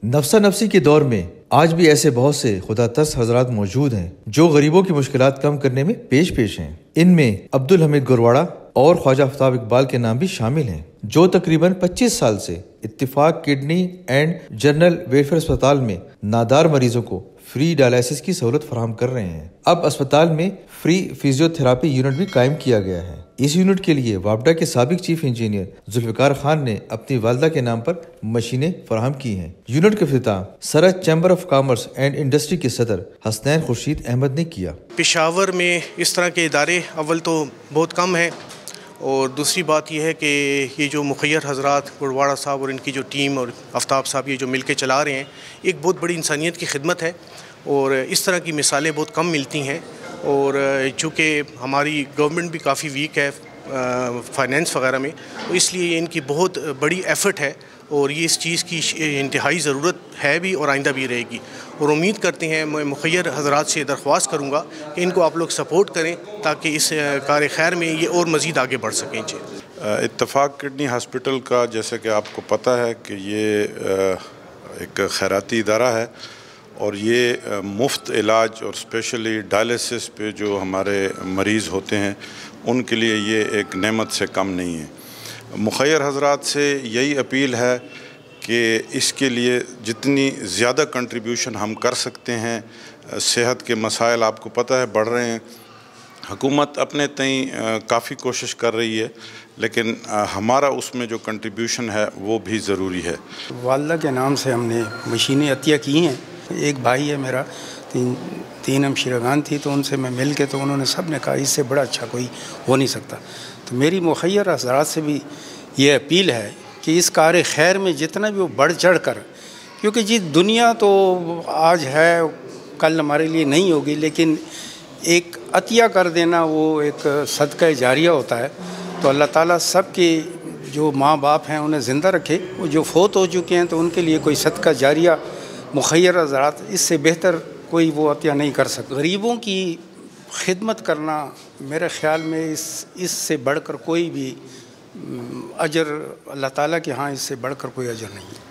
نفسا نفسی کے دور میں آج بھی ایسے بہت سے خدا ترس حضرات موجود ہیں جو غریبوں کی مشکلات کم کرنے میں پیش ہیں۔ ان میں عبدالحمید گرواڑا اور خواجہ آفتاب اقبال کے نام بھی شامل ہیں، جو تقریباً 25 سال سے اتفاق کڈنی اینڈ جنرل ویلفیئر اسپتال میں نادار مریضوں کو فری ڈائلائسس کی سہولت فراہم کر رہے ہیں۔ اب اسپتال میں فری فزیو تھراپی یونٹ بھی قائم کیا گیا ہے۔ اس یونٹ کے لیے وابڈا کے سابق چیف انجینئر ذوالفقار خان نے اپنی والدہ کے نام پر مشینیں فراہم کی ہیں۔ یونٹ کا افتتاح سرحد chamber of commerce and industry کے صدر حسنین خورشید احمد نے کیا۔ پشاور میں اس طرح کے ادارے اول تو بہت کم ہیں، اور دوسری بات یہ ہے کہ یہ جو مخیر حضرات گرواڑا صاحب اور ان کی جو ٹیم اور آفتاب صاحب یہ جو مل کے چلا رہے ہیں، ایک بہت بڑی انسانیت کی خدمت ہے، اور اس طرح کی مثالیں بہت کم ملتی ہیں۔ اور چونکہ ہماری گورنمنٹ بھی کافی ویک ہے فائنینس وغیرہ میں، تو اس لیے ان کی بہت بڑی ایفرٹ ہے، اور یہ اس چیز کی انتہائی ضرورت ہے بھی اور آئندہ بھی رہے گی۔ اور امید کرتے ہیں، میں مخیر حضرات سے درخواست کروں گا کہ ان کو آپ لوگ سپورٹ کریں تاکہ اس کار خیر میں یہ اور مزید آگے بڑھ سکیں۔ اتفاق کڈنی ہاسپٹل کا جیسے کہ آپ کو پتہ ہے کہ یہ ایک خیراتی ادارہ ہے، اور یہ مفت علاج اور اسپیشلی ڈائلسس پہ جو ہمارے مریض ہوتے ہیں ان کے لیے یہ ایک نعمت سے کم نہیں ہے۔ مخیر حضرات سے یہی اپیل ہے کہ اس کے لیے جتنی زیادہ کنٹریبیوشن ہم کر سکتے ہیں، صحت کے مسائل آپ کو پتہ ہے بڑھ رہے ہیں، حکومت اپنے تئیں کافی کوشش کر رہی ہے، لیکن ہمارا اس میں جو کنٹریبیوشن ہے وہ بھی ضروری ہے۔ والدہ کے نام سے ہم نے مشینیں عطیہ کی ہیں۔ ایک بھائی ہے میرا، تین ہمشیرگان تھی، تو ان سے میں مل کے تو انہوں نے سب نے کہا اس سے بڑا اچھا کوئی ہو نہیں سکتا۔ تو میری مخیر حضرات سے بھی یہ اپیل ہے کہ اس کار خیر میں جتنا بھی وہ بڑھ چڑھ کر، کیونکہ جی دنیا تو آج ہے کل ہمارے لیے نہیں ہوگی، لیکن ایک عطیہ کر دینا وہ ایک صدقہ جاریہ ہوتا ہے۔ تو اللہ تعالیٰ سب کے جو ماں باپ ہیں انہیں زندہ رکھے، وہ جو فوت ہو چکے ہیں تو ان کے لیے کوئی صدقہ جاریہ مخیر حضرات اس سے بہتر کوئی وہ عطیہ نہیں کر سکتا۔ غریبوں کی خدمت کرنا میرے خیال میں اس سے بڑھ کر کوئی بھی اجر اللہ تعالیٰ کے ہاں اس سے بڑھ کر کوئی اجر نہیں ہے۔